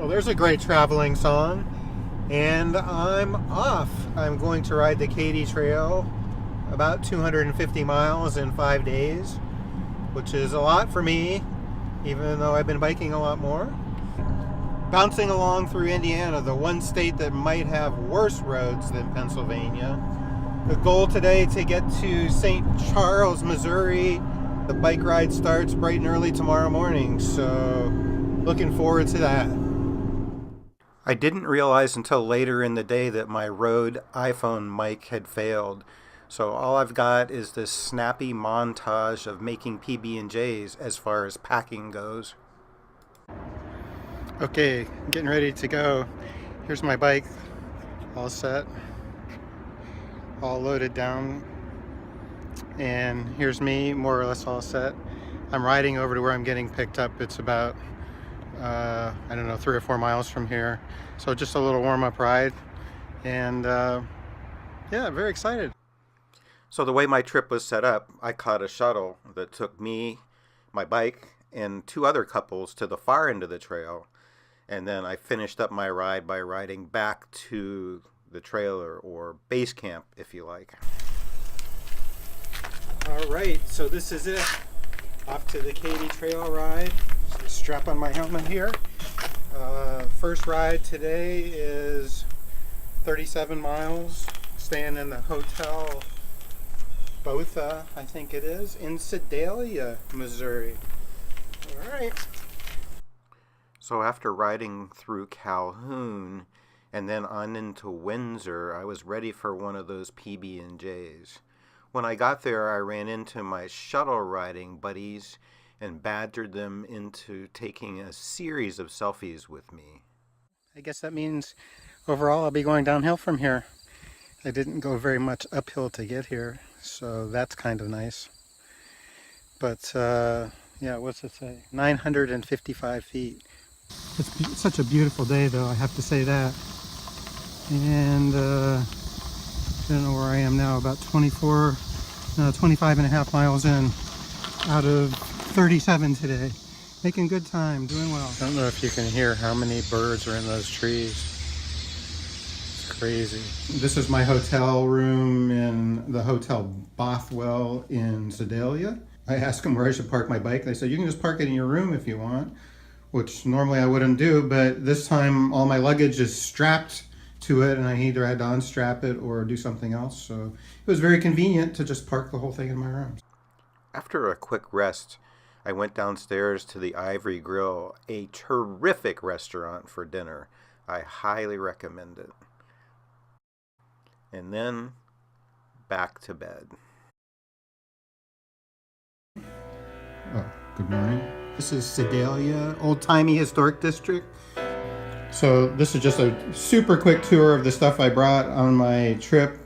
there's a great traveling song, and I'm off. I'm going to ride the KATY Trail about 250 miles in 5 days, which is a lot for me, even though I've been biking a lot more. Bouncing along through Indiana, the one state that might have worse roads than Pennsylvania. The goal today to get to St. Charles, Missouri. The bike ride starts bright and early tomorrow morning, so looking forward to that. I didn't realize until later in the day that my Rode iPhone mic had failed. So all I've got is this snappy montage of making PB&Js as far as packing goes. Okay, getting ready to go. Here's my bike, all set, all loaded down. And here's me, more or less all set. I'm riding over to where I'm getting picked up. It's about, I don't know, 3 or 4 miles from here. So just a little warm-up ride. And yeah, very excited. So the way my trip was set up, I caught a shuttle that took me, my bike, and 2 other couples to the far end of the trail. And then I finished up my ride by riding back to the trailer, or base camp, if you like. All right, so this is it. Off to the KATY Trail ride. Just strap on my helmet here. First ride today is 37 miles. Staying in the Hotel Botha, I think it is, in Sedalia, Missouri. All right. So after riding through Calhoun and then on into Windsor, I was ready for one of those PB&Js. When I got there, I ran into my shuttle riding buddies and badgered them into taking a series of selfies with me. I guess that means overall I'll be going downhill from here. I didn't go very much uphill to get here, so that's kind of nice. But yeah, what's it say? 955 feet. It's such a beautiful day, though, I have to say that. And I don't know where I am now, about 25 and a half miles in out of 37 today. Making good time, doing well. I don't know if you can hear how many birds are in those trees. Crazy. This is my hotel room in the Hotel Bothwell in Sedalia. I asked them where I should park my bike. They said, you can just park it in your room if you want, which normally I wouldn't do, but this time all my luggage is strapped to it and I either had to unstrap it or do something else. So it was very convenient to just park the whole thing in my room. After a quick rest, I went downstairs to the Ivory Grill, a terrific restaurant for dinner. I highly recommend it. And then back to bed. Oh, good morning. This is Sedalia, old-timey historic district. So this is just a super quick tour of the stuff I brought on my trip.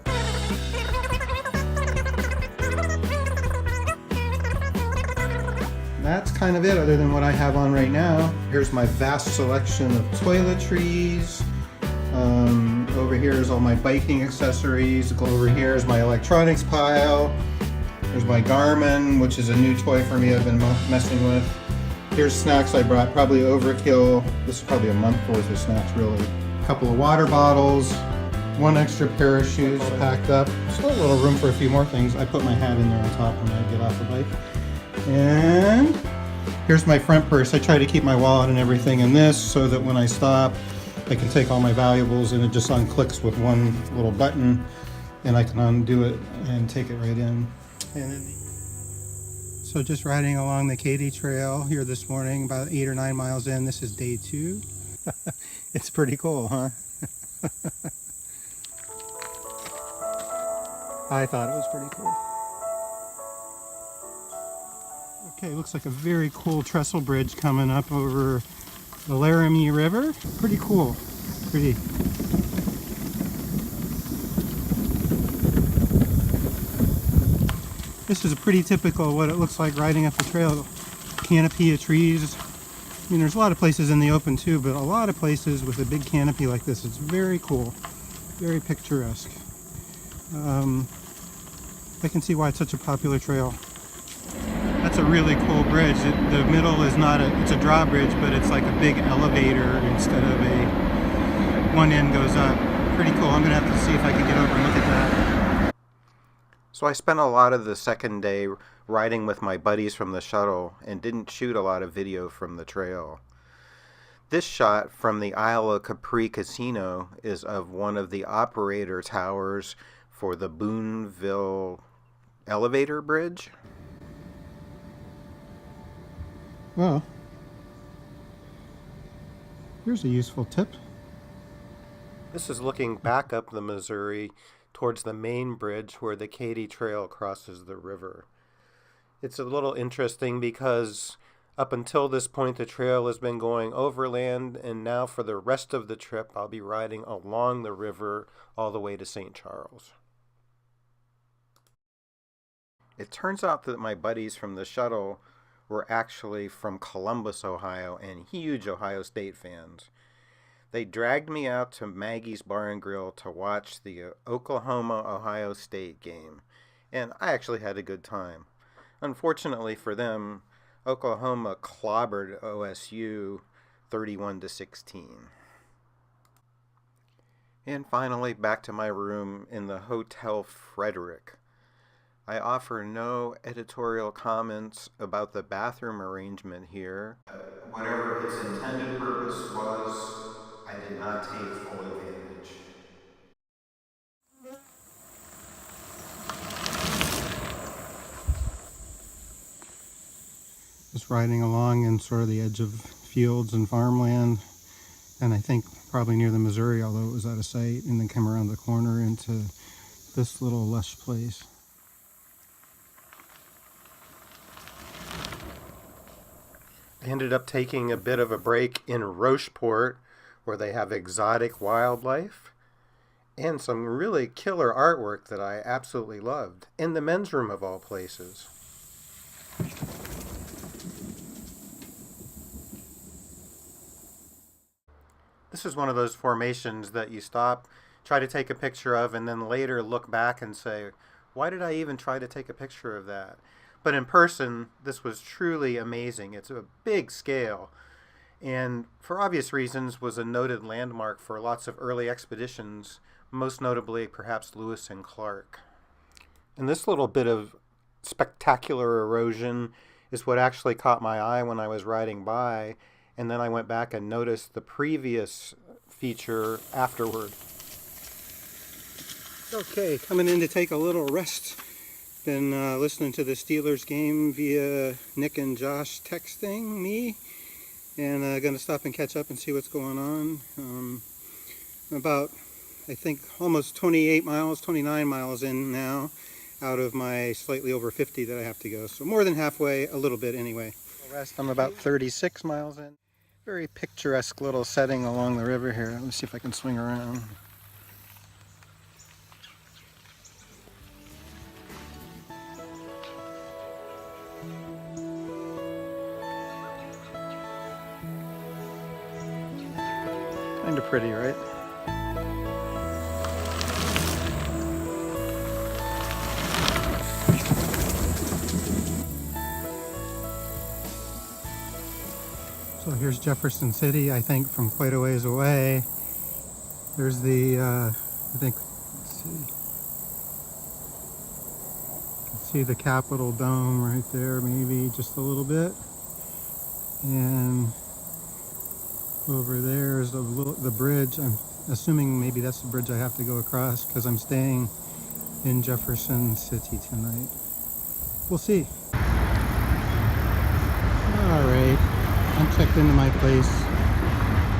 That's kind of it other than what I have on right now. Here's my vast selection of toiletries. Over here is all my biking accessories. Over here is my electronics pile. There's my Garmin, which is a new toy for me I've been messing with. Here's snacks I brought, probably overkill. This is probably a month worth of snacks, really. A couple of water bottles, 1 extra pair of shoes packed up. Still a little room for a few more things. I put my hat in there on top when I get off the bike. And here's my front purse. I try to keep my wallet and everything in this so that when I stop, I can take all my valuables and it just unclicks with one little button and I can undo it and take it right in. So just riding along the KATY Trail here this morning, about 8 or 9 miles in. This is day 2. It's pretty cool, huh? I thought it was pretty cool. Okay, looks like a very cool trestle bridge coming up over the Laramie River. Pretty cool. Pretty. This is pretty typical what it looks like riding up the trail. Canopy of trees. I mean, there's a lot of places in the open too, but a lot of places with a big canopy like this. It's very cool. Very picturesque. I can see why it's such a popular trail. That's a really cool bridge. The middle is not it's a drawbridge, but it's like a big elevator instead of one end goes up. Pretty cool. I'm gonna have to see if I can get over and look at that. So I spent a lot of the second day riding with my buddies from the shuttle and didn't shoot a lot of video from the trail. This shot from the Isle of Capri Casino is of one of the operator towers for the Boonville elevator bridge. Well, here's a useful tip. This is looking back up the Missouri towards the main bridge where the KATY Trail crosses the river. It's a little interesting because up until this point the trail has been going overland, and now for the rest of the trip I'll be riding along the river all the way to St. Charles. It turns out that my buddies from the shuttle were actually from Columbus, Ohio, and huge Ohio State fans. They dragged me out to Maggie's Bar and Grill to watch the Oklahoma-Ohio State game, and I actually had a good time. Unfortunately for them, Oklahoma clobbered OSU 31-16. And finally, back to my room in the Hotel Frederick. I offer no editorial comments about the bathroom arrangement here. Whatever its intended purpose was, I did not take full advantage. Just riding along in sort of the edge of fields and farmland, and I think probably near the Missouri, although it was out of sight, and then come around the corner into this little lush place. I ended up taking a bit of a break in Rocheport, where they have exotic wildlife and some really killer artwork that I absolutely loved, in the men's room of all places. This is one of those formations that you stop, try to take a picture of, and then later look back and say, why did I even try to take a picture of that? But in person, this was truly amazing. It's a big scale, and for obvious reasons was a noted landmark for lots of early expeditions, most notably perhaps Lewis and Clark. And this little bit of spectacular erosion is what actually caught my eye when I was riding by, and then I went back and noticed the previous feature afterward. Okay, coming in to take a little rest. Been listening to the Steelers game via Nick and Josh texting me, and going to stop and catch up and see what's going on. About, I think, almost 28 miles, 29 miles in now, out of my slightly over 50 that I have to go. So more than halfway, a little bit anyway. Rest, I'm about 36 miles in. Very picturesque little setting along the river here. Let me see if I can swing around. Kind of pretty, right? So here's Jefferson City, I think from quite a ways away. There's the, I think, let's see the Capitol Dome right there, maybe just a little bit. And over there is the bridge. I'm assuming maybe that's the bridge I have to go across because I'm staying in Jefferson City tonight. We'll see. All right. I'm checked into my place.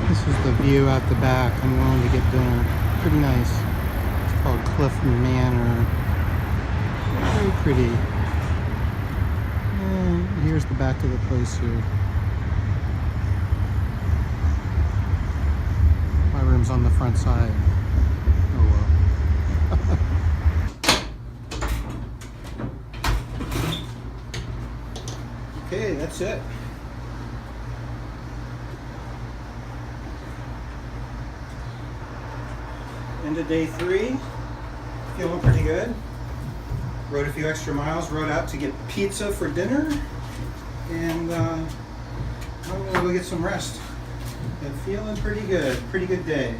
This is the view out the back. I'm going to get dinner. Pretty nice. It's called Cliff Manor. Very pretty. And here's the back of the place here. My room's on the front side. Oh well. Okay, that's it. End of day 3, feeling pretty good. Rode a few extra miles, rode out to get pizza for dinner, and I'm gonna go get some rest. And feeling pretty good day.